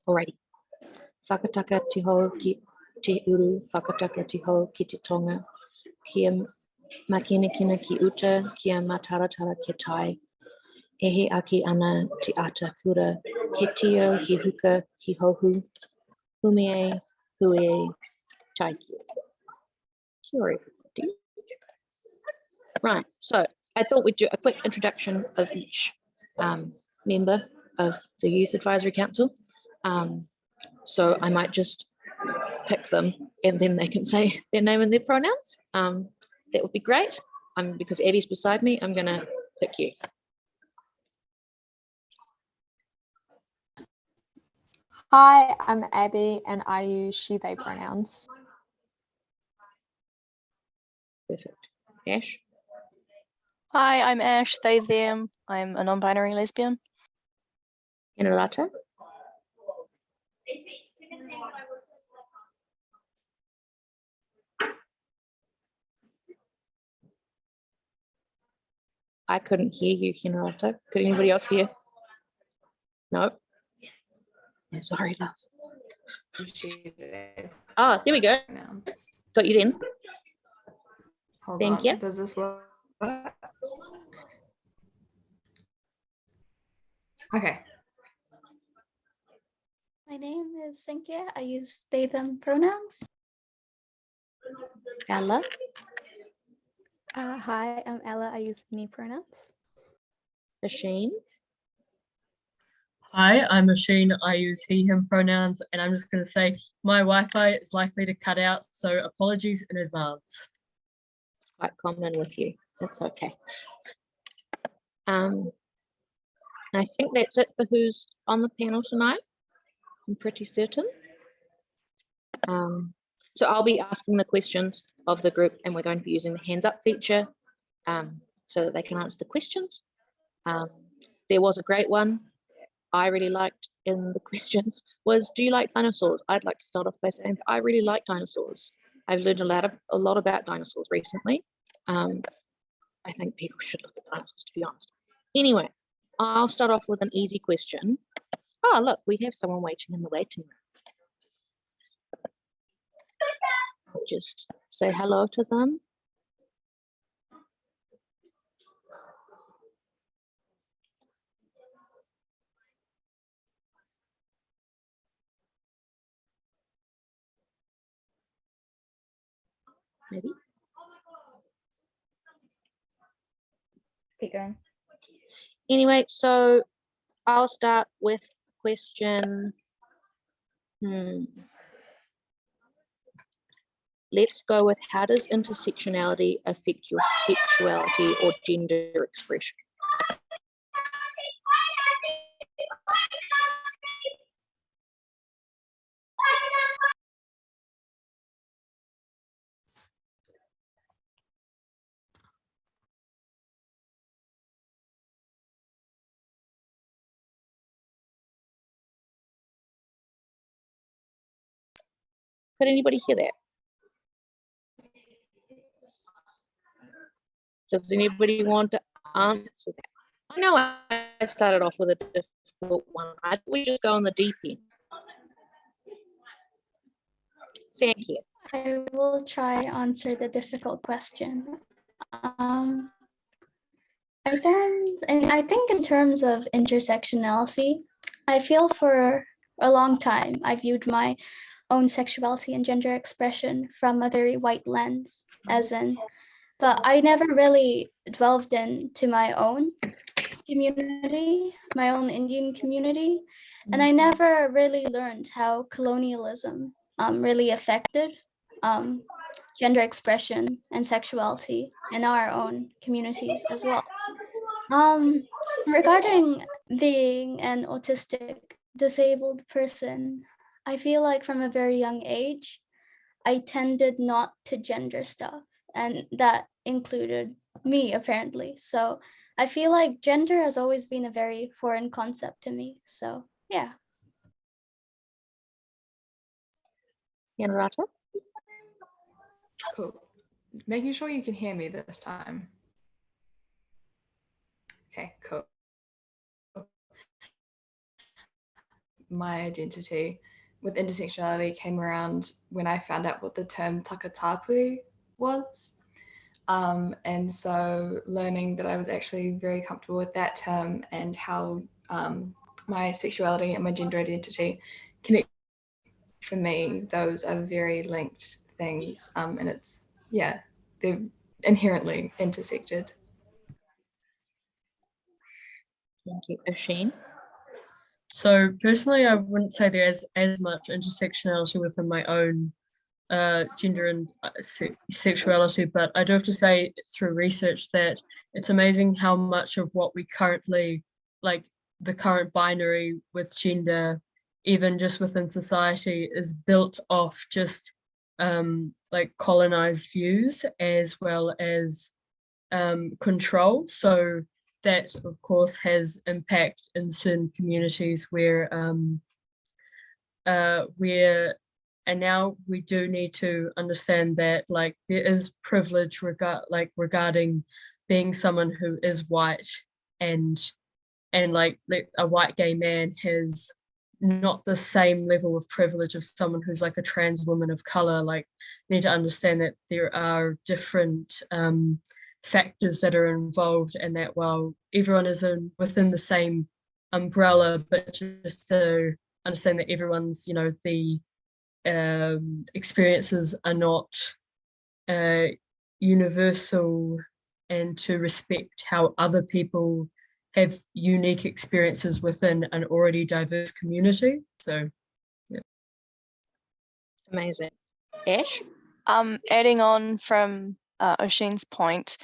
Alrighty. Whakataka te ho ki te uru, whakataka te ho ki te tonga, kia makinakina ki uta, kia mataratara ki tai, ehe aki ana te ata kura, he tio, he huka, he hohu, humie, huie, taiki. Kia ora, everybody. Right, so I thought we'd do a quick introduction of each member of the Youth Advisory Council. So I might just pick them and then they can say their name and their pronouns. That would be great. Because Abby's beside me, I'm gonna pick you. Hi, I'm Abby and I use she, they pronouns. Perfect. Ash? Hi, I'm Ash, they, them. I'm a non-binary lesbian. Inarata? I couldn't hear you, Hinarata. Could anybody else hear? No? I'm sorry, love. She, they Oh, there we go. pronouns. Got you then. Hold Thank on. you. Does this work? Okay. My name is Cynthia. I use they, them pronouns. Ella? Hi, I'm Ella. I use me pronouns. Shane? Hi, I'm Machine. I use he, him pronouns, and I'm just going to say my Wi-Fi is likely to cut out, so apologies in advance. It's quite common with you. That's okay. I think that's it for who's on the panel tonight. I'm pretty certain. So I'll be asking the questions of the group and we're going to be using the hands up feature so that they can answer the questions. There was a great one I really liked in the questions was, do you like dinosaurs? I'd like to start off by saying I really like dinosaurs. I've learned a lot about dinosaurs recently. I think people should look at dinosaurs, to be honest. Anyway, I'll start off with an easy question. Oh, look, we have someone waiting in the waiting room. I'll just say hello to them. Maybe. Keep going. Anyway, so I'll start with question. Let's go with, how does intersectionality affect your sexuality or gender expression? Could anybody hear that? Does anybody want to answer that? I know I started off with a difficult one. I thought we just go on the deep end. Thank you. I will try answer the difficult question. I think in terms of intersectionality, I feel for a long time I viewed my own sexuality and gender expression from a very white lens, but I never really delved into my own community, my own Indian community, and I never really learned how colonialism really affected gender expression and sexuality in our own communities as well. Regarding being an autistic disabled person, I feel like from a very young age, I tended not to gender stuff, and that included me apparently. So I feel like gender has always been a very foreign concept to me. So yeah. Yanrata? Cool. Making sure you can hear me this time. Okay, cool. my identity with intersectionality came around when I found out what the term takatapui was. And so learning that I was actually very comfortable with that term and how my sexuality and my gender identity connect, for me, those are very linked things. And it's, yeah, they're inherently intersected. Thank you. Oisin? So personally, I wouldn't say there is as much intersectionality within my own gender and sexuality, but I do have to say through research that it's amazing how much of what we currently, like the current binary with gender, even just within society, is built off just like colonized views as well as control. So that of course has impact in certain communities where and now we do need to understand that like there is privilege regarding being someone who is white, and like a white gay man has not the same level of privilege of someone who's like a trans woman of color. Like, need to understand that there are different factors that are involved, and that while everyone is within the same umbrella, but just to understand that everyone's, you know, the experiences are not universal, and to respect how other people have unique experiences within an already diverse community. So yeah. Amazing. Ash? Adding on from Oisin's point,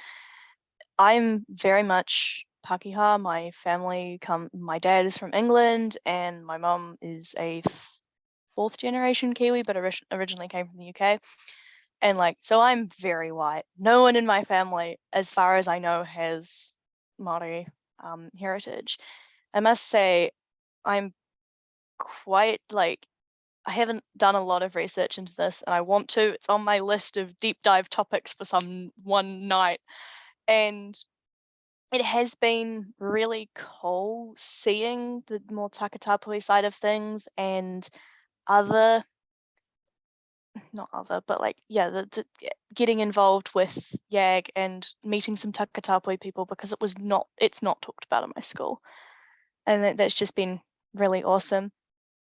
I'm very much Pakeha. My family my dad is from England and my mum is a fourth generation Kiwi, but originally came from the UK. And like, so I'm very white. No one in my family, as far as I know, has Māori heritage. I must say, I'm quite like, I haven't done a lot of research into this and I want to. It's on my list of deep dive topics for some one night. And it has been really cool seeing the more takatapui side of things and getting involved with YAG and meeting some takatapui people, because it's not talked about in my school. And that's just been really awesome.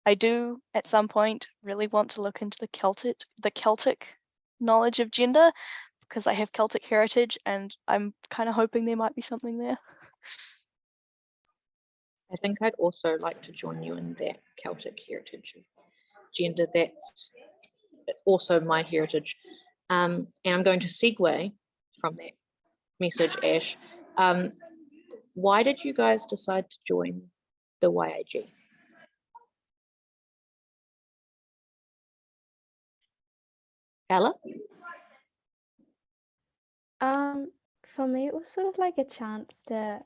I do at some point really want to look into the Celtic knowledge of gender, because I have Celtic heritage and I'm kind of hoping there might be something there. I think I'd also like to join you in that Celtic heritage of gender. That's also my heritage. And I'm going to segue from that message, Ash. Why did you guys decide to join the YAG? Ella? For me, it was sort of like a chance to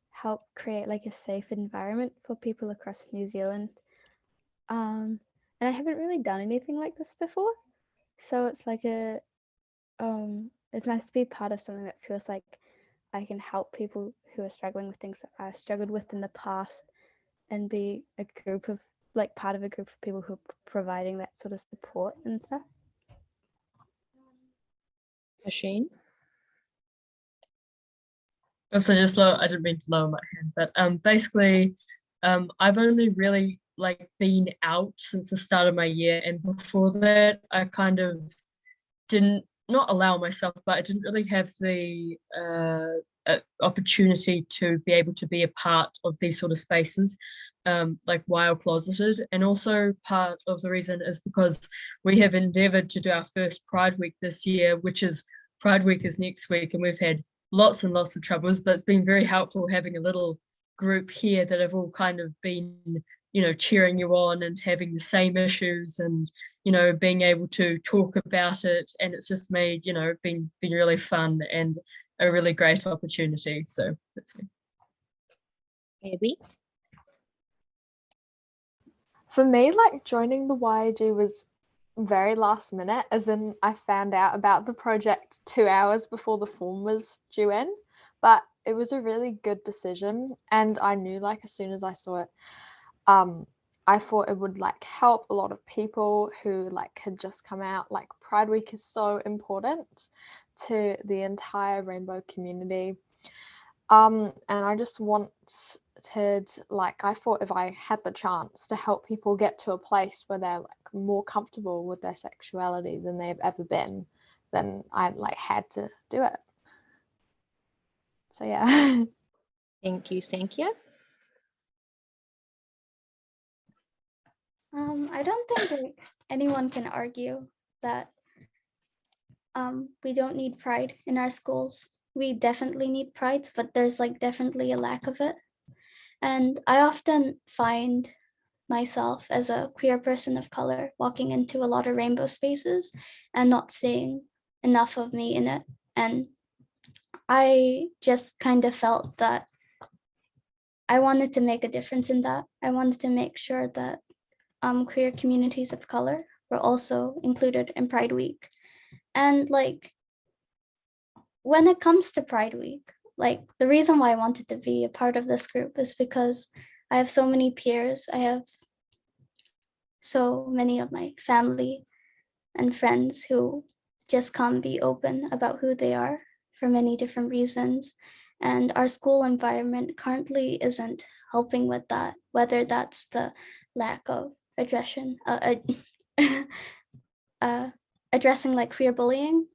help create like a safe environment for people across New Zealand. And I haven't really done anything like this before. So it's like it's nice to be part of something that feels like I can help people who are struggling with things that I've struggled with in the past, and be part of a group of people who are providing that sort of support and stuff. Oisin? Also, I didn't mean to lower my hand, but basically, I've only really like been out since the start of my year, and before that, I kind of didn't not allow myself, but I didn't really have the opportunity to be able to be a part of these sort of spaces, like while closeted. And also part of the reason is because we have endeavored to do our first Pride Week this year, which is Pride Week is next week, and we've had lots and lots of troubles, but it's been very helpful having a little group here that have all kind of been, you know, cheering you on and having the same issues, and, you know, being able to talk about it. And it's just made, you know, been really fun and a really great opportunity. So that's me. Abby? For me, like joining the YAG was very last minute, as in I found out about the project 2 hours before the form was due in, but it was a really good decision, and I knew like as soon as I saw it, I thought it would like help a lot of people who like had just come out. Like Pride Week is so important to the entire rainbow community. And I just wanted, like, I thought if I had the chance to help people get to a place where they're like more comfortable with their sexuality than they've ever been, then I like had to do it. So yeah. Thank you, Sankia. I don't think like anyone can argue that we don't need pride in our schools. We definitely need pride, but there's like definitely a lack of it. And I often find myself as a queer person of color walking into a lot of rainbow spaces and not seeing enough of me in it. And I just kind of felt that I wanted to make a difference in that. I wanted to make sure that queer communities of color were also included in Pride Week. And like, when it comes to Pride Week, like the reason why I wanted to be a part of this group is because I have so many peers. I have so many of my family and friends who just can't be open about who they are for many different reasons. And our school environment currently isn't helping with that, whether that's the lack of addressing like queer bullying,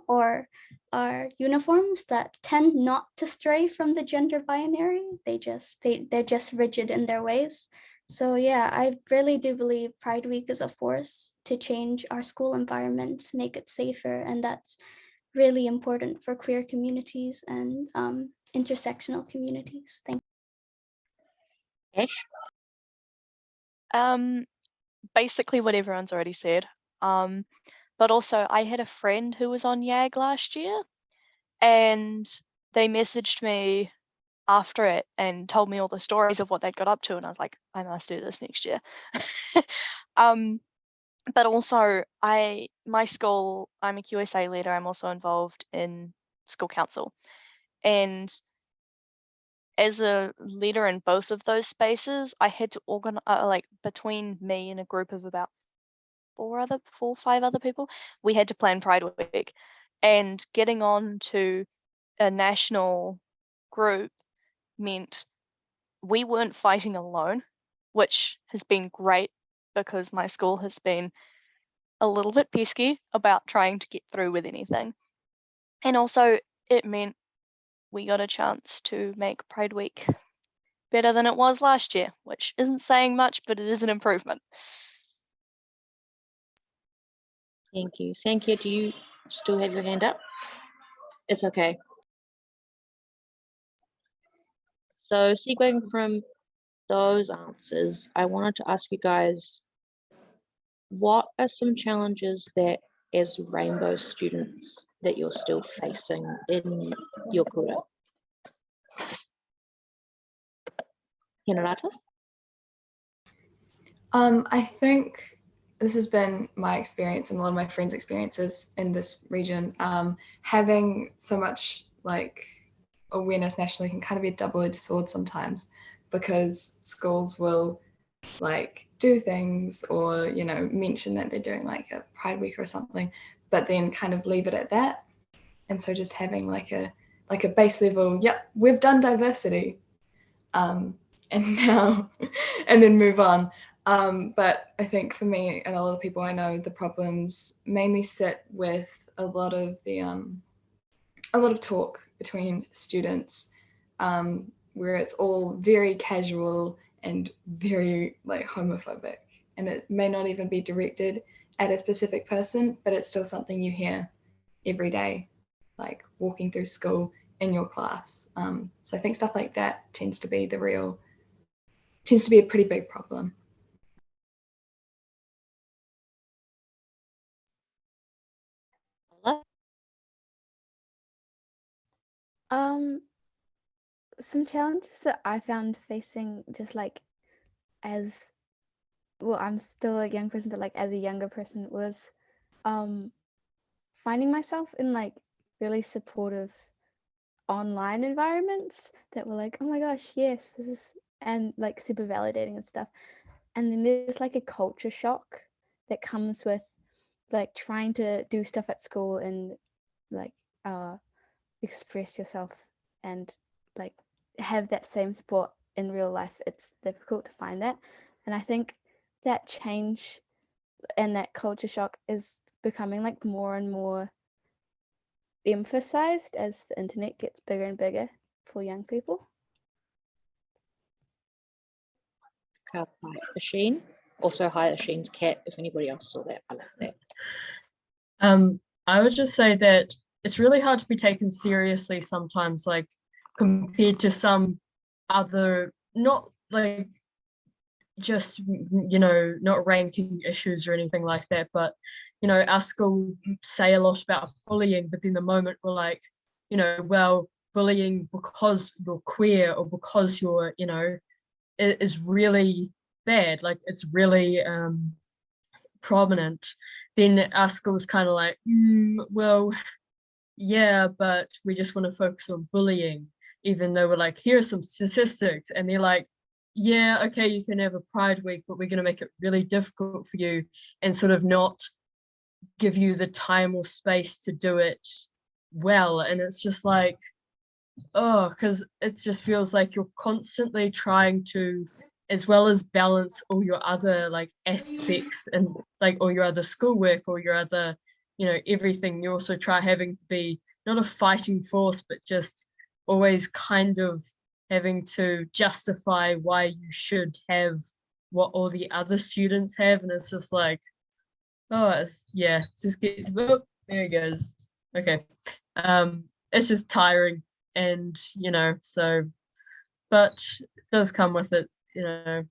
or our uniforms that tend not to stray from the gender binary. They're just rigid in their ways. So yeah, I really do believe Pride Week is a force to change our school environments, make it safer, and that's really important for queer communities and intersectional communities. Thank you. Ash? Basically what everyone's already said. But also I had a friend who was on YAG last year, and they messaged me after it and told me all the stories of what they'd got up to, and I was like, I must do this next year. But also my school, I'm a QSA leader. I'm also involved in school council, and as a leader in both of those spaces, I had to organize, like between me and a group of about 5 other people, we had to plan Pride Week, and getting on to a national group meant we weren't fighting alone, which has been great because my school has been a little bit pesky about trying to get through with anything. And also it meant we got a chance to make Pride Week better than it was last year, which isn't saying much, but it is an improvement. Thank you. Sankia, do you still have your hand up? It's okay. So segueing from those answers, I wanted to ask you guys, what are some challenges that as rainbow students that you're still facing in your kōrero? Hinarata? I think this has been my experience and a lot of my friends' experiences in this region. Having so much like awareness nationally can kind of be a double-edged sword sometimes, because schools will like do things or, you know, mention that they're doing like a Pride Week or something, but then kind of leave it at that. And so just having like a base level, yep, we've done diversity, and now and then move on. But I think for me and a lot of people I know, the problems mainly sit with a lot of talk between students, where it's all very casual and very like homophobic, and it may not even be directed at a specific person, but it's still something you hear every day, like walking through school in your class. So I think stuff like that tends to be a pretty big problem. Some challenges that I found facing just like as well, I'm still a young person, but like as a younger person, was finding myself in like really supportive online environments that were like, oh my gosh, yes, this is, and like super validating and stuff. And then there's like a culture shock that comes with like trying to do stuff at school and like express yourself and like have that same support in real life. It's difficult to find that. And I think that change and that culture shock is becoming like more and more emphasized as the internet gets bigger and bigger for young people. Ka pai Asheen. Also, hi Asheen's cat. If anybody else saw that, I love that. I would just say that it's really hard to be taken seriously sometimes, like compared to some other, not like just, you know, not ranking issues or anything like that, but, you know, our school say a lot about bullying, but then the moment we're like, you know, well, bullying because you're queer or because you're, you know, it is really bad, like it's really prominent, then our school's kind of like, well, yeah, but we just want to focus on bullying, even though we're like, here are some statistics, and they're like, yeah, okay, you can have a Pride Week, but we're going to make it really difficult for you and sort of not give you the time or space to do it well. And it's just like, oh, because it just feels like you're constantly trying to, as well as balance all your other like aspects and like all your other schoolwork or your other, you know, everything, you also try having to be not a fighting force, but just always kind of having to justify why you should have what all the other students have. And it's just like, oh yeah, just gets, oh, there it goes. Okay. It's just tiring, and you know, so, but it does come with it, you know,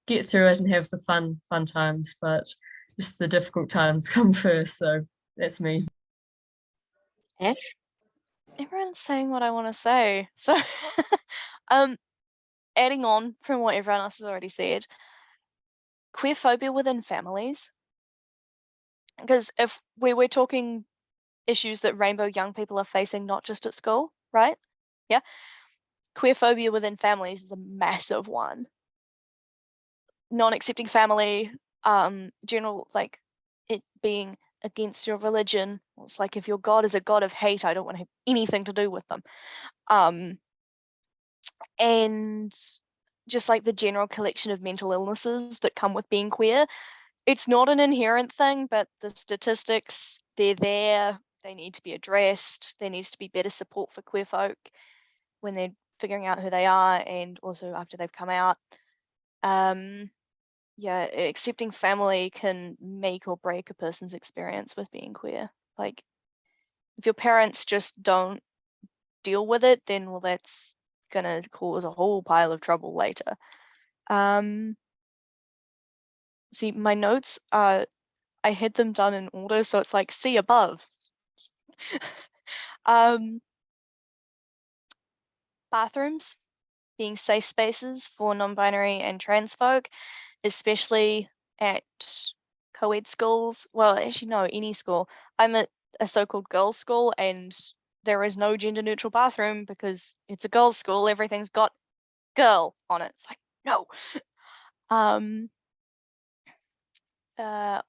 get through it and have the fun times, but just the difficult times come first. So that's me. Ash? Everyone's saying what I want to say. So adding on from what everyone else has already said, queerphobia within families. Because if we were talking issues that rainbow young people are facing, not just at school, right? Yeah. Queerphobia within families is a massive one. Non-accepting family, general, like it being against your religion. It's like if your God is a God of hate, I don't want to have anything to do with them. And just like the general collection of mental illnesses that come with being queer, it's not an inherent thing, but the statistics, they're there, they need to be addressed. There needs to be better support for queer folk when they're figuring out who they are and also after they've come out. Yeah, accepting family can make or break a person's experience with being queer. Like, if your parents just don't deal with it, then well, that's gonna cause a whole pile of trouble later. See, my notes are, I had them done in order, so it's like see above. Bathrooms being safe spaces for non-binary and trans folk, especially at co-ed schools. Well, actually, no, any school. I'm at a so-called girls' school, and there is no gender-neutral bathroom because it's a girls' school. Everything's got girl on it. It's like, no.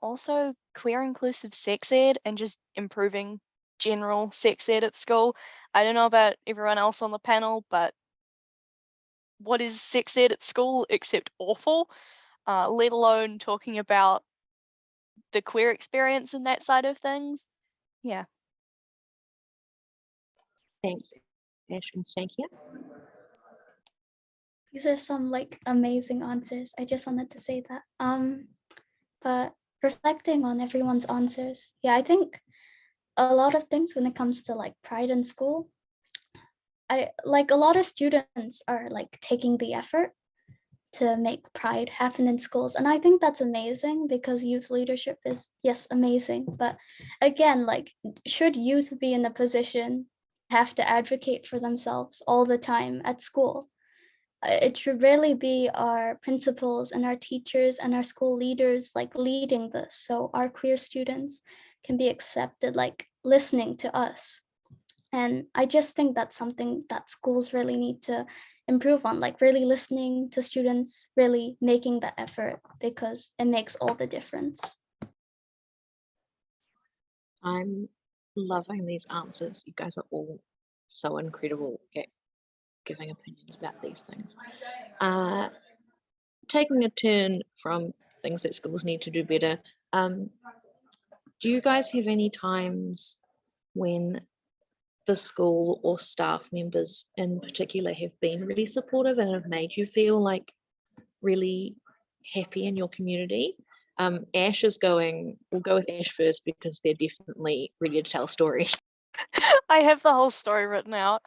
Also, queer inclusive sex ed and just improving general sex ed at school. I don't know about everyone else on the panel, but what is sex ed at school except awful, let alone talking about the queer experience and that side of things. Yeah. Thanks, Ash and Sankia. These are some like amazing answers. I just wanted to say that. But reflecting on everyone's answers, yeah, I think a lot of things when it comes to like pride in school, I like a lot of students are like taking the effort to make pride happen in schools, and I think that's amazing because youth leadership is, yes, amazing, but again, like, should youth be in a position to have to advocate for themselves all the time at school? It should really be our principals and our teachers and our school leaders like leading this, so our queer students can be accepted, like listening to us. And I just think that's something that schools really need to improve on, like really listening to students, really making the effort, because it makes all the difference. I'm loving these answers. You guys are all so incredible at giving opinions about these things. Taking a turn from things that schools need to do better, do you guys have any times when the school or staff members in particular have been really supportive and have made you feel like really happy in your community? Ash is going, we'll go with Ash first because they're definitely ready to tell a story. I have the whole story written out.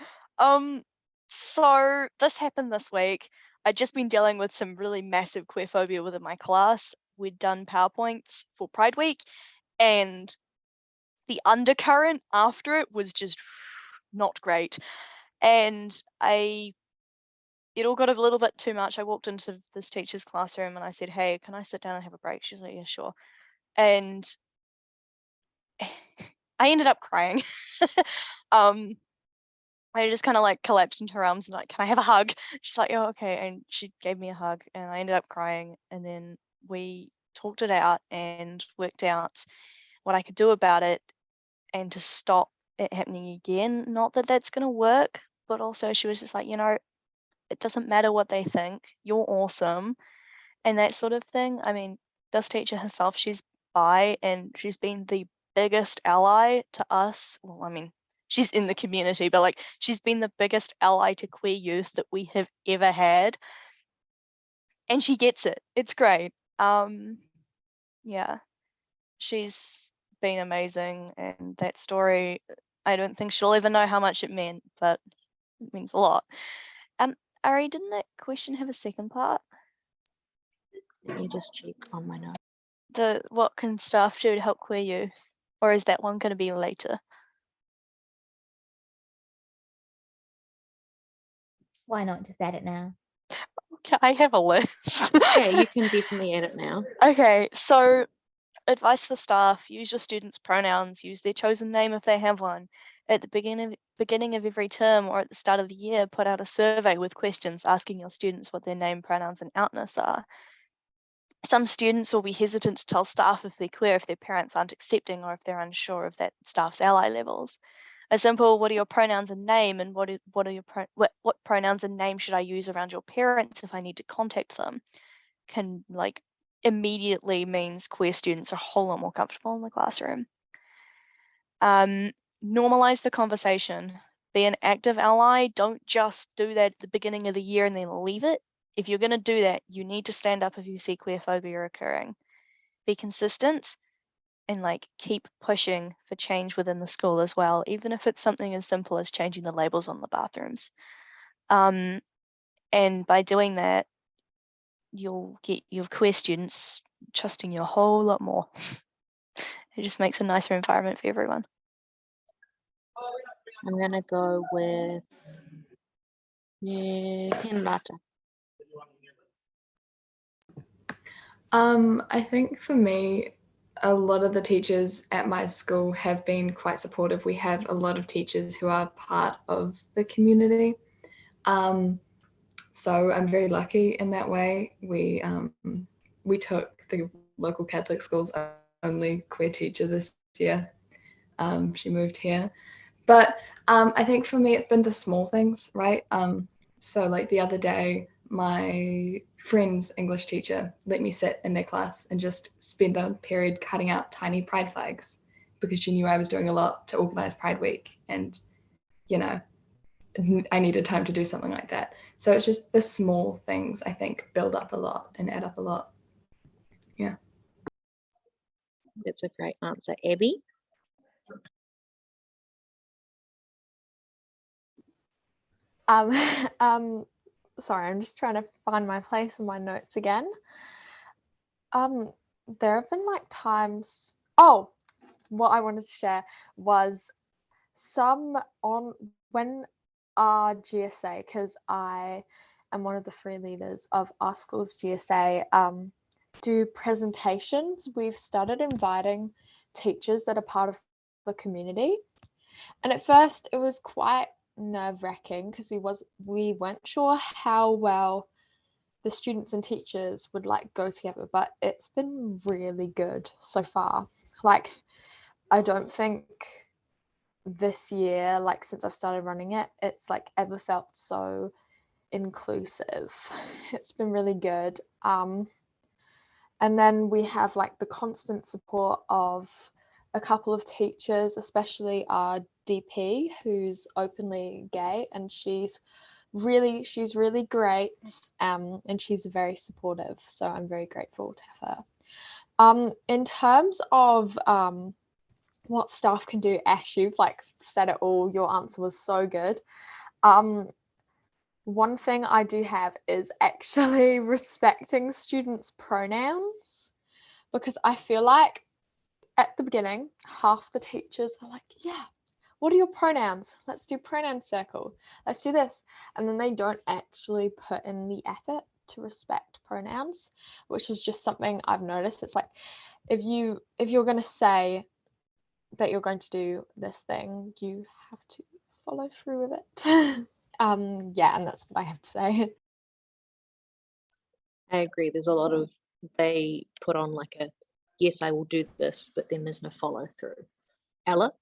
So this happened this week. I'd just been dealing with some really massive queerphobia within my class. We'd done PowerPoints for Pride Week, and the undercurrent after it was just not great. And it all got a little bit too much. I walked into this teacher's classroom and I said, "Hey, can I sit down and have a break?" She's like, "Yeah, sure." And I ended up crying. I just kind of like collapsed into her arms and like, "Can I have a hug?" She's like, "Oh, okay." And she gave me a hug and I ended up crying. And then we talked it out and worked out what I could do about it and to stop it happening again. Not that that's going to work, but also she was just like, it doesn't matter what they think. You're awesome. And that sort of thing. I mean, this teacher herself, she's bi and she's been the biggest ally to us. Well, I mean, she's in the community, but like she's been the biggest ally to queer youth that we have ever had. And she gets it. It's great. Yeah. She's been amazing, and that story, I don't think she'll ever know how much it meant, but it means a lot. Ari, didn't that question have a second part? Let me just check on my notes. What can staff do to help queer youth? Or is that one going to be later? Why not just add it now? Okay, I have a list. Yeah, you can definitely add it now. Okay, so advice for staff: use your students' pronouns, use their chosen name if they have one. At the beginning of every term or at the start of the year, put out a survey with questions asking your students what their name, pronouns, and outness are. Some students will be hesitant to tell staff if they're queer if their parents aren't accepting or if they're unsure of that staff's ally levels. A simple "what are your pronouns and name?" and what pronouns and name should I use around your parents if I need to contact them can like immediately means queer students are a whole lot more comfortable in the classroom. Normalize the conversation. Be an active ally. Don't just do that at the beginning of the year and then leave it. If you're going to do that, you need to stand up if you see queerphobia occurring. Be consistent and like keep pushing for change within the school as well, even if it's something as simple as changing the labels on the bathrooms. And by doing that, you'll get your queer students trusting you a whole lot more. It just makes a nicer environment for everyone. I'm going to go with Henrietta. I think for me, a lot of the teachers at my school have been quite supportive. We have a lot of teachers who are part of the community. So I'm very lucky in that way. We took the local Catholic school's only queer teacher this year. She moved here. But I think for me, it's been the small things, right? So like the other day, my friend's English teacher let me sit in their class and just spend a period cutting out tiny pride flags because she knew I was doing a lot to organize Pride Week. And, I needed time to do something like that. So it's just the small things, I think, build up a lot and add up a lot. Yeah. That's a great answer. Abby? Sorry, I'm just trying to find my place in my notes again. There have been like times. Oh, what I wanted to share was when our GSA, because I am one of the free leaders of our school's GSA, do presentations. We've started inviting teachers that are part of the community, and at first it was quite nerve-wracking because we weren't sure how well the students and teachers would like go together, but it's been really good so far. Like, I don't think this year, like since I've started running it, it's like ever felt so inclusive. It's been really good. And then we have like the constant support of a couple of teachers, especially our DP, who's openly gay, and she's really great, and she's very supportive, so I'm very grateful to have her. In terms of what staff can do, Ash, you've like said it all. Your answer was so good. One thing I do have is actually respecting students' pronouns, because I feel like at the beginning, half the teachers are like, yeah, what are your pronouns? Let's do pronoun circle. Let's do this. And then they don't actually put in the effort to respect pronouns, which is just something I've noticed. It's like, if you're going to say that you're going to do this thing, you have to follow through with it. Yeah, and that's what I have to say. I agree. There's a lot of, they put on like a, yes, I will do this, but then there's no follow through. Ella?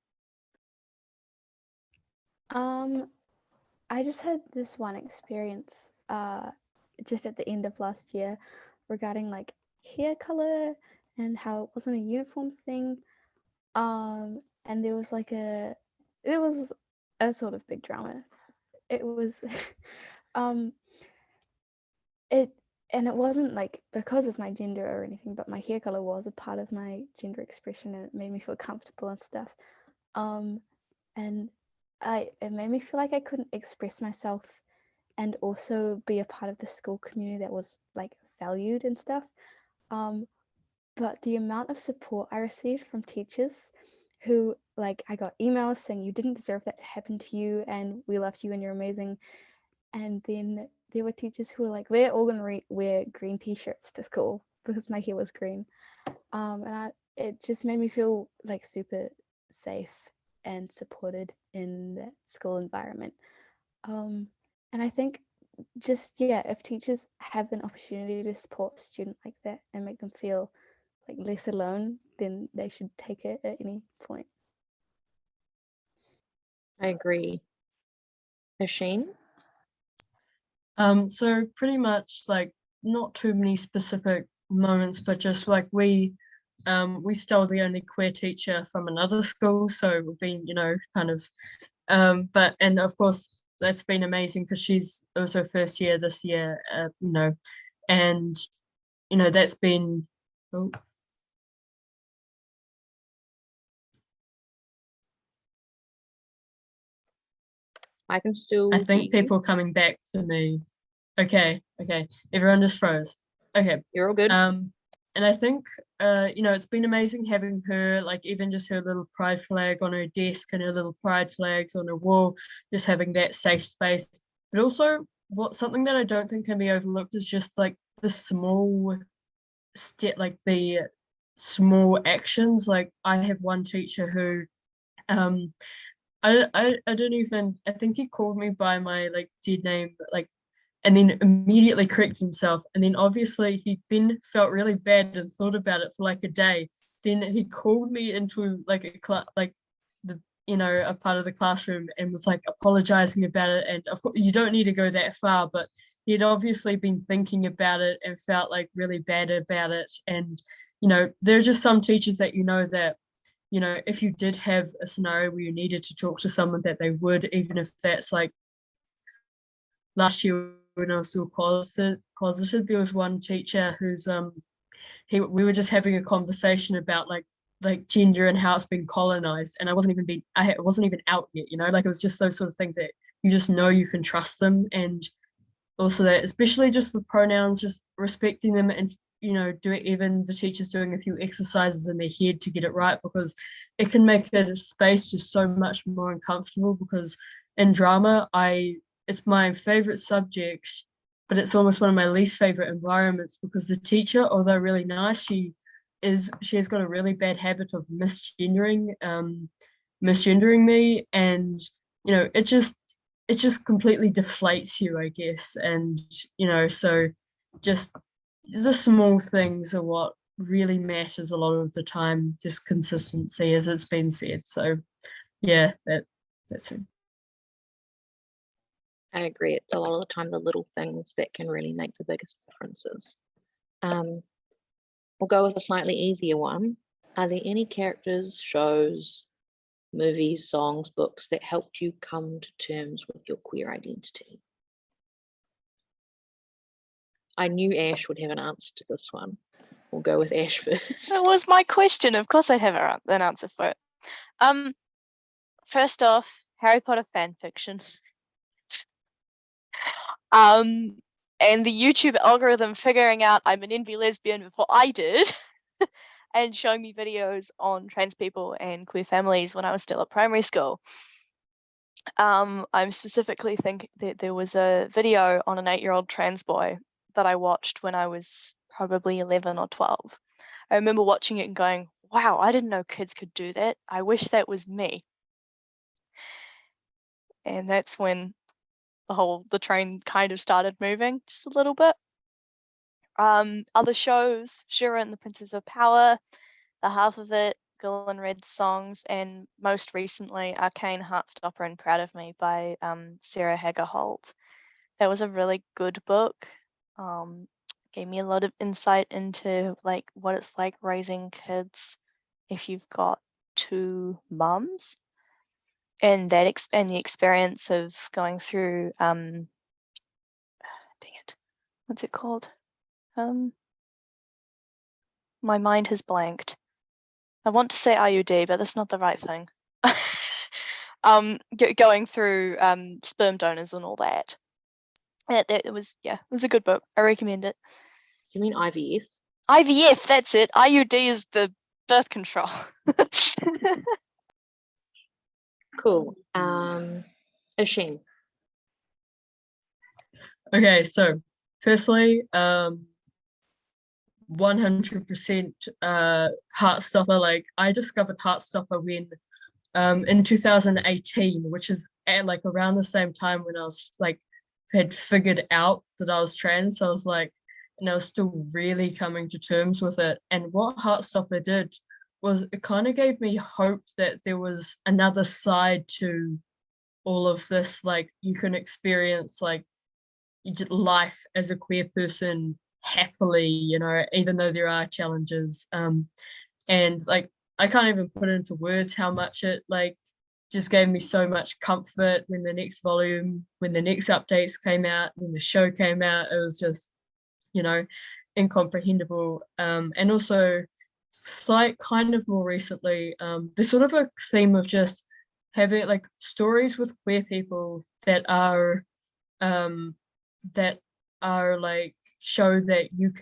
I just had this one experience just at the end of last year regarding like hair color and how it wasn't a uniform thing. And there was a sort of big drama. It was it wasn't like because of my gender or anything, but my hair color was a part of my gender expression, and it made me feel comfortable and stuff. And it made me feel like I couldn't express myself and also be a part of the school community that was like valued and stuff. But the amount of support I received from teachers who, like, I got emails saying you didn't deserve that to happen to you and we love you and you're amazing. And then there were teachers who were like, we're all gonna wear green t-shirts to school because my hair was green. And it just made me feel like super safe and supported in that school environment. And I think just, yeah, if teachers have an opportunity to support a student like that and make them feel like less alone, then they should take it at any point. I agree. Oisin? So pretty much like not too many specific moments, but just like we stole the only queer teacher from another school, so we've been, kind of but and of course that's been amazing because it was her first year this year, and that's been I can still I think hear people you. coming back to me. Okay, everyone just froze. Okay, You're all good. and I think it's been amazing having her, like even just her little pride flag on her desk and her little pride flags on her wall, just having that safe space. But also something that I don't think can be overlooked is just like the small step, like the small actions. Like I have one teacher who I don't even, I think he called me by my like dead name, like, and then immediately corrected himself. And then obviously he then felt really bad and thought about it for like a day. Then he called me into like a class, like a part of the classroom, and was like apologizing about it. And of course you don't need to go that far, but he had obviously been thinking about it and felt like really bad about it. And there are just some teachers that that if you did have a scenario where you needed to talk to someone, that they would, even if that's like last year when I was still closeted, there was one teacher who's we were just having a conversation about like gender and how it's been colonized, and I wasn't even out yet, like it was just those sort of things that you just know you can trust them. And also that, especially just with pronouns, just respecting them, and doing, even the teachers doing a few exercises in their head to get it right, because it can make that space just so much more uncomfortable. Because in drama, it's my favorite subject, but it's almost one of my least favorite environments, because the teacher, although really nice, she has got a really bad habit of misgendering me, and it just, just completely deflates you, I guess. And, you know, so just the small things are what really matters a lot of the time, just consistency, as it's been said. So yeah, that's it. I agree. It's a lot of the time the little things that can really make the biggest differences. We'll go with a slightly easier one. Are there any characters, shows, movies, songs, books that helped you come to terms with your queer identity? I knew Ash would have an answer to this one. We'll go with Ash first. That was my question. Of course I'd have an answer for it. First off, Harry Potter fan fiction. And the YouTube algorithm figuring out I'm an envy lesbian before I did, and showing me videos on trans people and queer families when I was still at primary school. I'm specifically thinking that there was a video on an 8-year-old trans boy that I watched when I was probably 11 or 12. I remember watching it and going, wow, I didn't know kids could do that. I wish that was me. And that's when the train kind of started moving just a little bit. Other shows, Shira and the Princess of Power, The Half of It, Girl in Red songs, and most recently Arcane, Heartstopper and Proud of Me by Sarah Hager Holt. That was a really good book. Gave me a lot of insight into like what it's like raising kids if you've got 2 mums, and that and the experience of going through dang it, what's it called? My mind has blanked. I want to say IUD, but that's not the right thing. Going through sperm donors and all that. It was a good book. I recommend it. Do you mean IVF? IVF, that's it. IUD is the birth control. Cool. Oisin. Okay, so firstly, 100% Heartstopper. Like I discovered Heartstopper when in 2018, which is at like around the same time when I was like had figured out that I was trans. So I was like, and I was still really coming to terms with it. And what Heartstopper did was it kind of gave me hope that there was another side to all of this. Like you can experience like life as a queer person happily, you know, even though there are challenges. And like I can't even put into words how much it like just gave me so much comfort when the next updates came out, when the show came out. It was just, you know, incomprehensible. And also kind of more recently, there's sort of a theme of just having like stories with queer people that are like show that you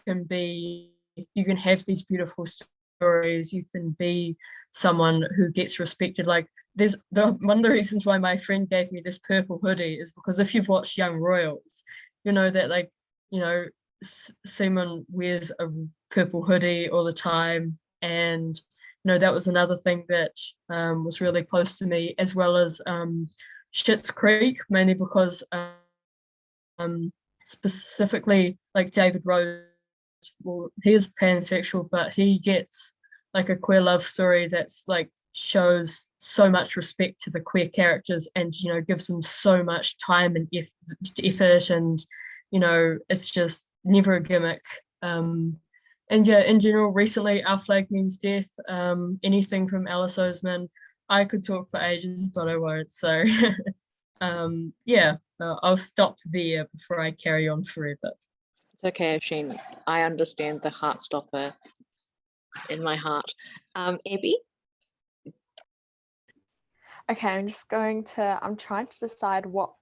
can have these beautiful stories, you can be someone who gets respected. Like one of the reasons why my friend gave me this purple hoodie is because if you've watched Young Royals, you know that like, you know, Simon wears a purple hoodie all the time, and you know that was another thing that was really close to me, as well as Schitt's Creek, mainly because specifically like David Rose, well, he is pansexual, but he gets like a queer love story that's like shows so much respect to the queer characters, and you know gives them so much time and effort, and you know it's just never a gimmick. And yeah, in general, recently Our Flag Means Death, anything from Alice Oseman. I could talk for ages, but I won't. So yeah, I'll stop there before I carry on forever. It's okay, Oisin. I understand the Heartstopper in my heart. Abby? Okay, I'm trying to decide what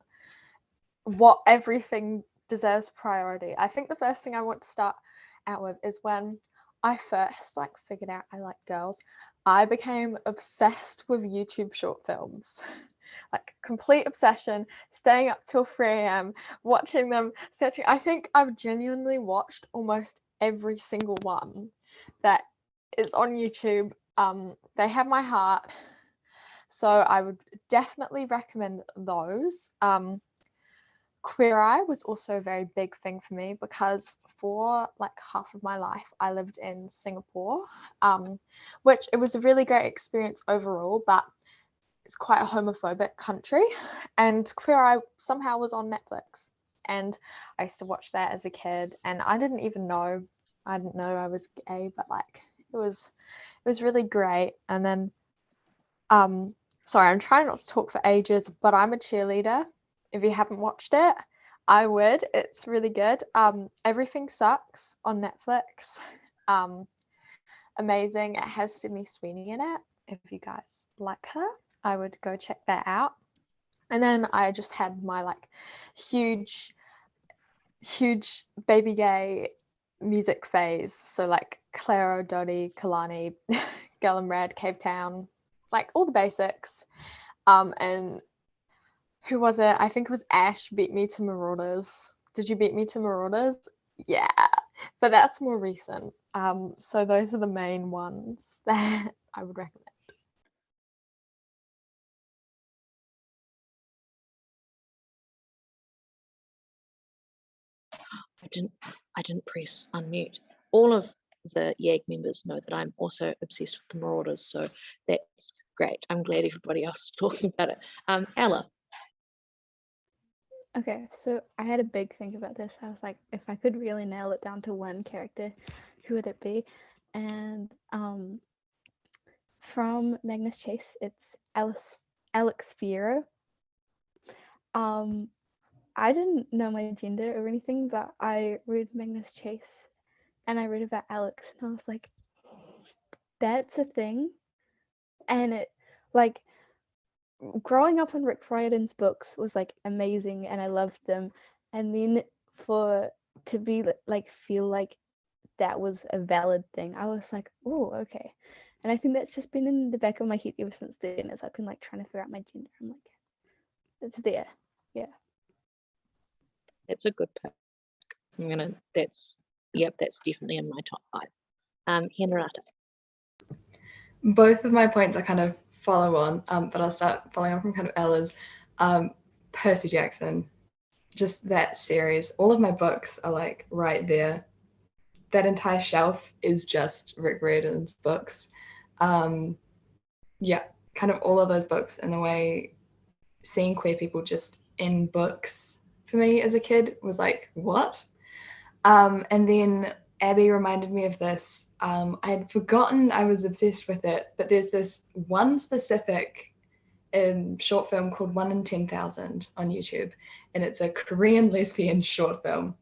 everything deserves priority. I think the first thing I want to start out with is when I first like figured out I like girls. I became obsessed with YouTube short films. Like complete obsession, staying up till 3 a.m, watching them, searching. I think I've genuinely watched almost every single one that is on YouTube. They have my heart. So I would definitely recommend those. Queer Eye was also a very big thing for me because for like half of my life I lived in Singapore, which it was a really great experience overall, but it's quite a homophobic country, and Queer Eye somehow was on Netflix, and I used to watch that as a kid, and I didn't know I was gay, but like it was really great. And then sorry, I'm trying not to talk for ages, but I'm a cheerleader. If you haven't watched it, I would. It's really good. Everything Sucks on Netflix. Amazing. It has Sydney Sweeney in it. If you guys like her, I would go check that out. And then I just had my like huge baby gay music phase. So like kōrero, Dodie, Kalani, Girl and Red, Cave Town, like all the basics. And who was it? I think it was Ash Beat Me to Marauders. Did you beat me to Marauders? Yeah, but that's more recent. So those are the main ones that I would recommend. I didn't press unmute. All of the YAG members know that I'm also obsessed with the Marauders, so that's great. I'm glad everybody else is talking about it. Ella. Okay, so I had a big think about this. I was like, if I could really nail it down to one character, who would it be? And from Magnus Chase, it's Alex Fierro. I didn't know my gender or anything, but I read Magnus Chase and I read about Alex, and I was like, that's a thing. And it, like, growing up on Rick Riordan's books was like amazing and I loved them, and then to be like feel like that was a valid thing, I was like, oh, okay. And I think that's just been in the back of my head ever since then, as I've been like trying to figure out my gender. I'm like, it's there. Yeah, That's a good pick. That's definitely in my top 5. Henrietta. Both of my points are kind of follow on, but I'll start following on from kind of Ella's. Percy Jackson, just that series. All of my books are like right there. That entire shelf is just Rick Riordan's books. Yeah, kind of all of those books, and the way seeing queer people just in books for me as a kid was like, what? And then Abby reminded me of this. I had forgotten I was obsessed with it, but there's this one specific short film called 1 in 10,000 on YouTube, and it's a Korean lesbian short film.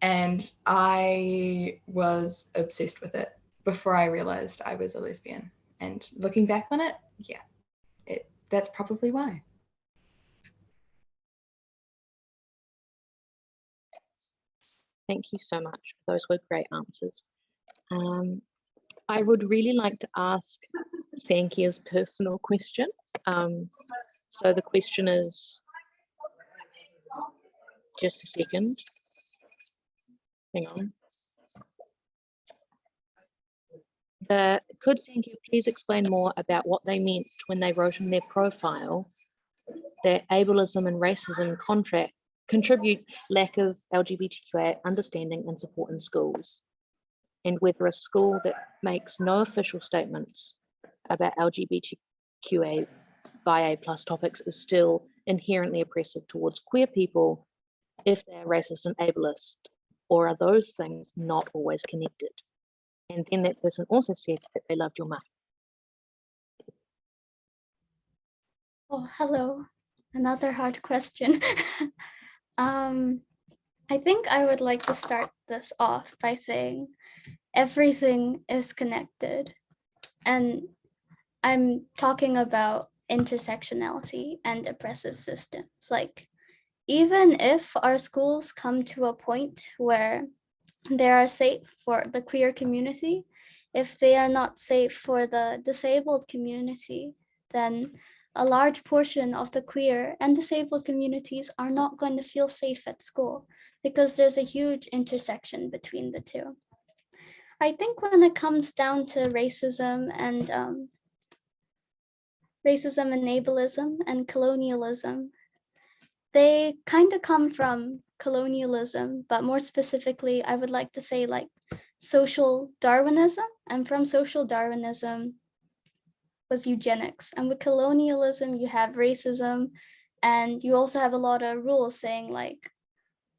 And I was obsessed with it before I realized I was a lesbian. And looking back on it, yeah, that's probably why. Thank you so much. Those were great answers. I would really like to ask Sankia's personal question. So the question is, just a second. Hang on. Could Sankia please explain more about what they meant when they wrote in their profile that ableism and racism contribute lack of LGBTQI understanding and support in schools, and whether a school that makes no official statements about LGBTQA by A+ topics is still inherently oppressive towards queer people if they're racist and ableist, or are those things not always connected? And then that person also said that they loved your mahi. Oh, hello. Another hard question. I think I would like to start this off by saying everything is connected. And I'm talking about intersectionality and oppressive systems. Like, even if our schools come to a point where they are safe for the queer community, if they are not safe for the disabled community, then a large portion of the queer and disabled communities are not going to feel safe at school because there's a huge intersection between the two. I think when it comes down to racism and racism and ableism, and colonialism. They kind of come from colonialism, but more specifically, I would like to say like social Darwinism, and from social Darwinism was eugenics. And with colonialism, you have racism, and you also have a lot of rules saying like,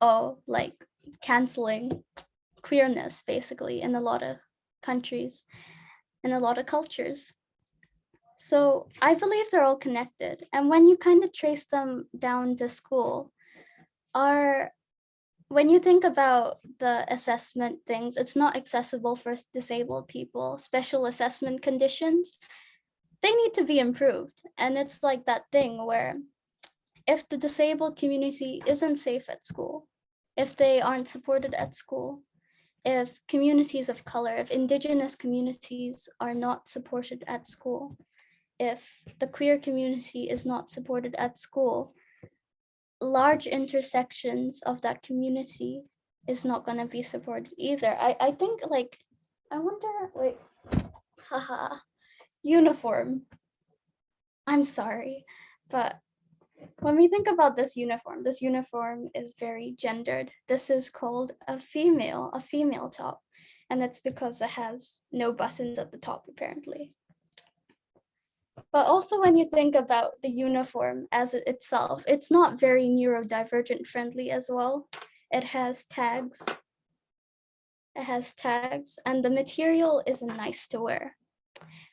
oh, like canceling queerness basically in a lot of countries and a lot of cultures. So I believe they're all connected. And when you kind of trace them down to school, when you think about the assessment things, it's not accessible for disabled people. Special assessment conditions, they need to be improved. And it's like that thing where if the disabled community isn't safe at school, if they aren't supported at school, if communities of color, if Indigenous communities are not supported at school, if the queer community is not supported at school, large intersections of that community is not going to be supported either. I think like, I wonder, wait, haha, uniform. I'm sorry, but when we think about this uniform is very gendered. This is called a female top, and that's because it has no buttons at the top apparently. But also when you think about the uniform as itself, it's not very neurodivergent friendly as well. It has tags. And the material isn't nice to wear.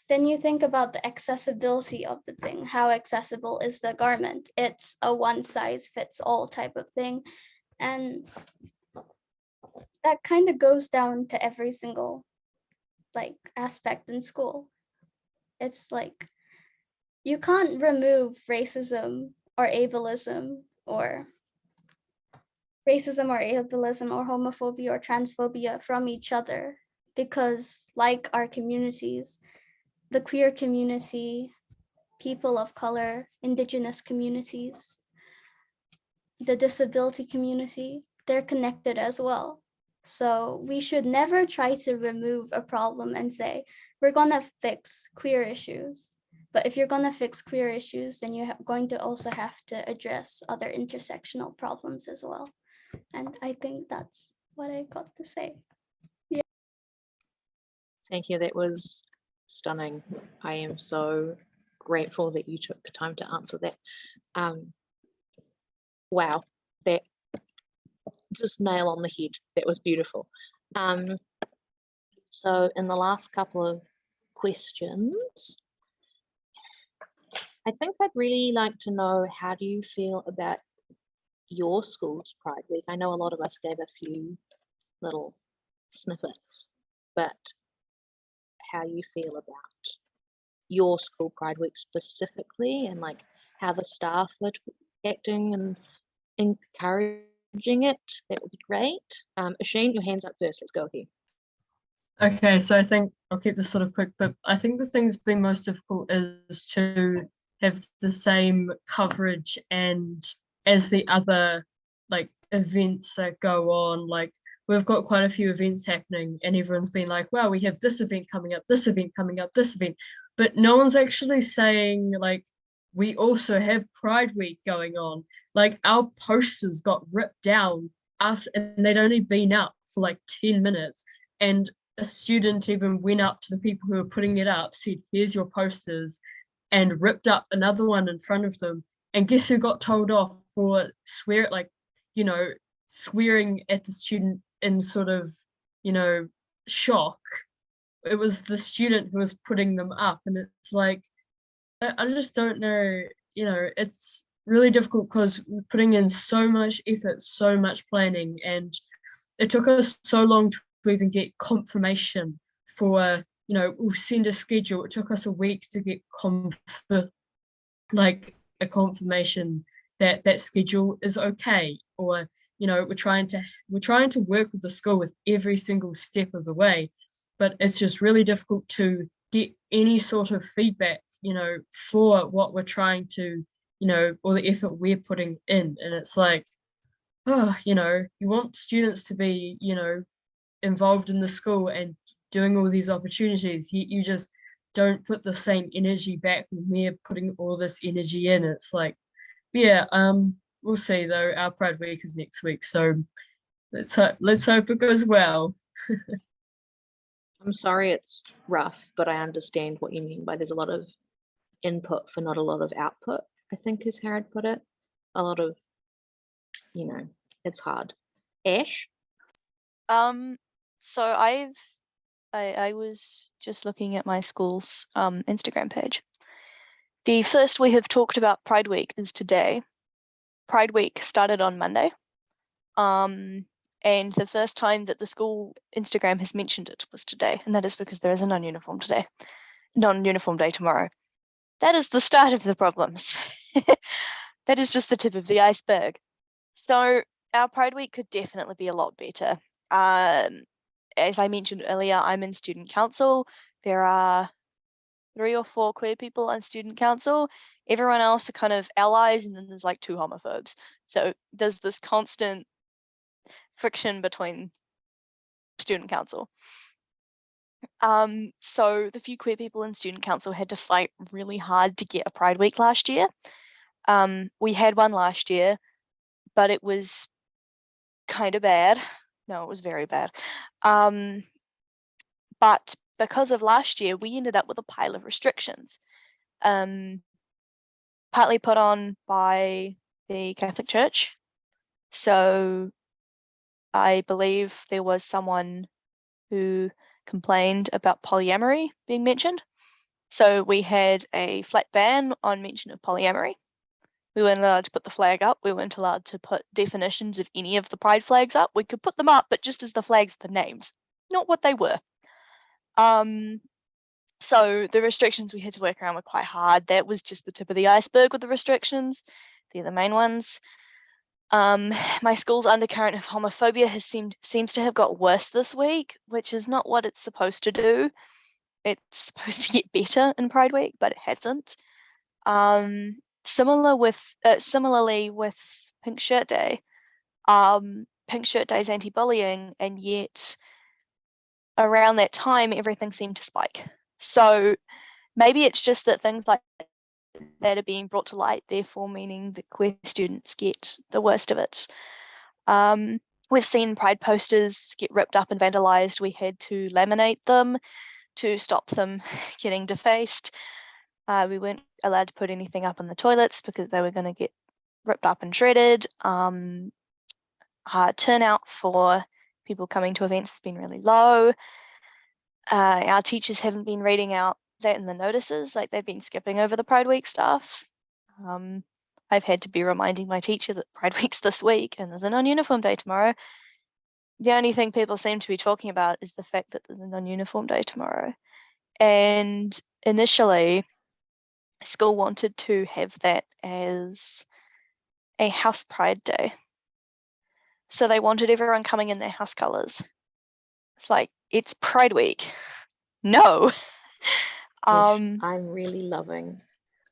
Then you think about the accessibility of the thing. How accessible is the garment? It's a one size fits all type of thing. And that kind of goes down to every single like aspect in school. It's like, you can't remove racism or ableism or homophobia or transphobia from each other, because like our communities, the queer community, people of color, Indigenous communities, the disability community, they're connected as well. So we should never try to remove a problem and say, we're gonna fix queer issues. But if you're gonna fix queer issues, then you're going to also have to address other intersectional problems as well. And I think that's what I got to say. Thank you. That was stunning. I am so grateful that you took the time to answer that. Wow, that just nail on the head. That was beautiful. So in the last couple of questions, I think I'd really like to know, how do you feel about your school's Pride Week? I know a lot of us gave a few little snippets, but how you feel about your school Pride Week specifically, and like how the staff were acting and encouraging it, that would be great. Asheen, your hand's up first. Let's go with you. Okay, so I think I'll keep this sort of quick, but I think the thing that's been most difficult is to have the same coverage and as the other like events that go on. Like we've got quite a few events happening and everyone's been like, wow, we have this event coming up, this event coming up, this event, but no one's actually saying like, we also have Pride Week going on. Like our posters got ripped down after, and they'd only been up for like 10 minutes. And a student even went up to the people who were putting it up, said, here's your posters, and ripped up another one in front of them. And guess who got told off for swearing at the student in sort of, shock? It was the student who was putting them up. And it's like, I just don't know, it's really difficult because we're putting in so much effort, so much planning, and it took us so long to even get confirmation for, we'll send a schedule. It took us a week to get a confirmation that that schedule is okay, or we're trying to work with the school with every single step of the way, but it's just really difficult to get any sort of feedback for what we're trying to or the effort we're putting in. And it's like, you want students to be involved in the school and doing all these opportunities. You just don't put the same energy back when we're putting all this energy in. It's like, yeah, we'll see though. Our Pride Week is next week, so let's hope it goes well. I'm sorry it's rough, but I understand what you mean by there's a lot of input for not a lot of output, I think is how I'd put it. A lot of, it's hard. Ash? So I was just looking at my school's Instagram page. The first we have talked about Pride Week is today. Pride Week started on Monday. And the first time that the school Instagram has mentioned it was today, and that is because there is a non-uniform day tomorrow. That is the start of the problems. That is just the tip of the iceberg. So our Pride Week could definitely be a lot better. As I mentioned earlier, I'm in student council. There are 3 or 4 queer people on student council. Everyone else are kind of allies, and then there's like 2 homophobes. So there's this constant friction between student council. So the few queer people in student council had to fight really hard to get a Pride Week last year. We had one last year, but it was kind of bad. No, it was very bad. But because of last year, we ended up with a pile of restrictions, partly put on by the Catholic Church. So I believe there was someone who complained about polyamory being mentioned. So we had a flat ban on mention of polyamory. We weren't allowed to put the flag up. We weren't allowed to put definitions of any of the pride flags up. We could put them up, but just as the flags, the names, not what they were. So the restrictions we had to work around were quite hard. That was just the tip of the iceberg with the restrictions. They're the main ones. My school's undercurrent of homophobia seems to have got worse this week, which is not what it's supposed to do. It's supposed to get better in Pride Week, but it hasn't. Similarly with Pink Shirt Day. Pink Shirt Day is anti-bullying, and yet around that time everything seemed to spike. So maybe it's just that things like that are being brought to light, therefore meaning that queer students get the worst of it. We've seen pride posters get ripped up and vandalized. We had to laminate them to stop them getting defaced. We weren't allowed to put anything up in the toilets because they were going to get ripped up and shredded. Turnout for people coming to events has been really low. Our teachers haven't been reading out that in the notices, like they've been skipping over the Pride Week stuff. I've had to be reminding my teacher that Pride Week's this week and there's a non-uniform day tomorrow. The only thing people seem to be talking about is the fact that there's a non-uniform day tomorrow. And initially, school wanted to have that as a house pride day. So they wanted everyone coming in their house colours. It's like, it's Pride Week. No. I'm really loving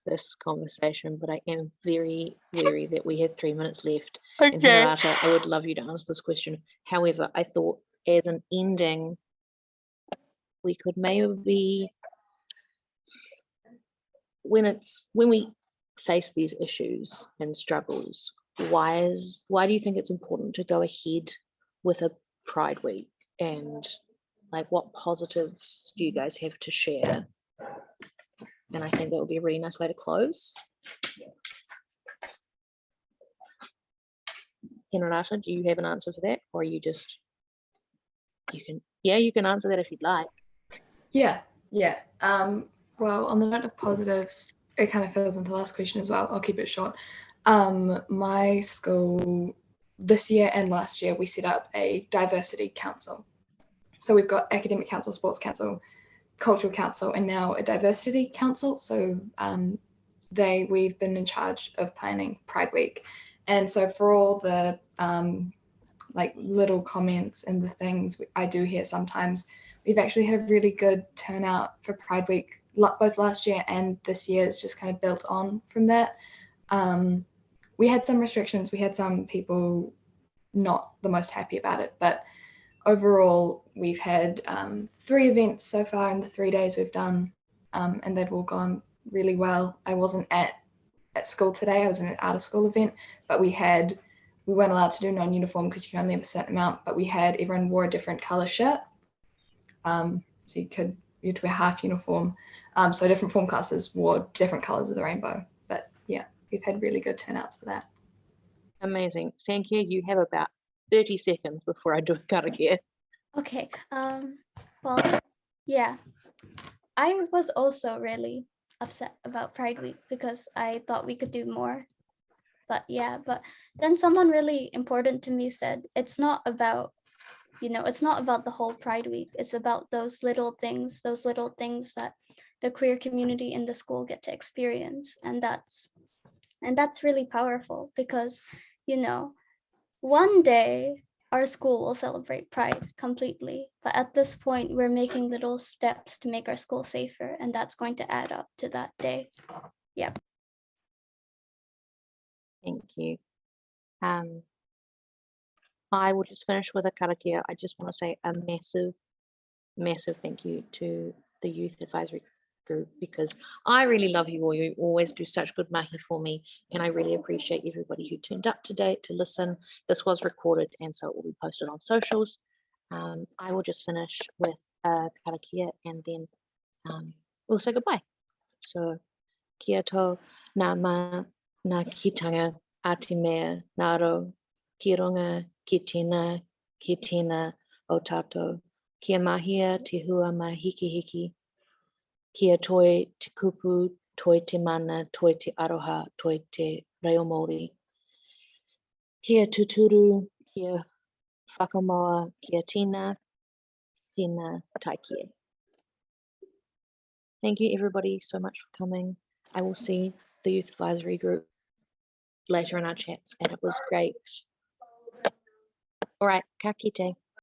this conversation, but I am very wary that we have 3 minutes left. And Okay. Hinarata, I would love you to answer this question. However, I thought as an ending, we could maybe, when we face these issues and struggles, why do you think it's important to go ahead with a Pride Week, and like what positives do you guys have to share? And I think that would be a really nice way to close. Hinarata, do you have an answer for that, or are you just you can answer that if you'd like. Yeah. Well, on the note of positives, it kind of falls into the last question as well. I'll keep it short. My school this year and last year, we set up a diversity council. So we've got academic council, sports council, cultural council, and now a diversity council. So we've been in charge of planning Pride Week. And so for all the like little comments and the things I do hear sometimes, we've actually had a really good turnout for Pride Week, both last year and this year. It's just kind of built on from that. We had some restrictions. We had some people not the most happy about it, but overall we've had 3 events so far in the 3 days we've done. and they've all gone really well. I wasn't at school today. I was in an out of school event, but we weren't allowed to do non-uniform because you can only have a certain amount, but everyone wore a different color shirt. So you had to wear half uniform. So different form classes wore different colors of the rainbow. But yeah, we've had really good turnouts for that. Amazing. Sankia, you have about 30 seconds before I do a karakia. Okay. Well, yeah. I was also really upset about Pride Week because I thought we could do more. But then someone really important to me said, it's not about, it's not about the whole Pride Week. It's about those little things that the queer community in the school get to experience. And that's really powerful because, one day our school will celebrate Pride completely. But at this point, we're making little steps to make our school safer. And that's going to add up to that day. Yep. Thank you. I will just finish with a karakia. I just want to say a massive, massive thank you to the Youth Advisory Group because I really love you all. You always do such good mahi for me, and I really appreciate everybody who turned up today to listen. This was recorded, and so it will be posted on socials. I will just finish with a karakia, and then we'll say goodbye. So, kia tau, nā ma, nā kitanga, ati mea, nāro, ki runga, ki tina, o tātou, kia mahia te hua ma hiki hiki, kia toi te kupu, toi te mana, toi te aroha, toi te reo Māori. Kia tuturu, kia whakamoa, kia tina taikie. Thank you everybody so much for coming. I will see the Youth Advisory Group later in our chats, and it was great. All right, ka kite.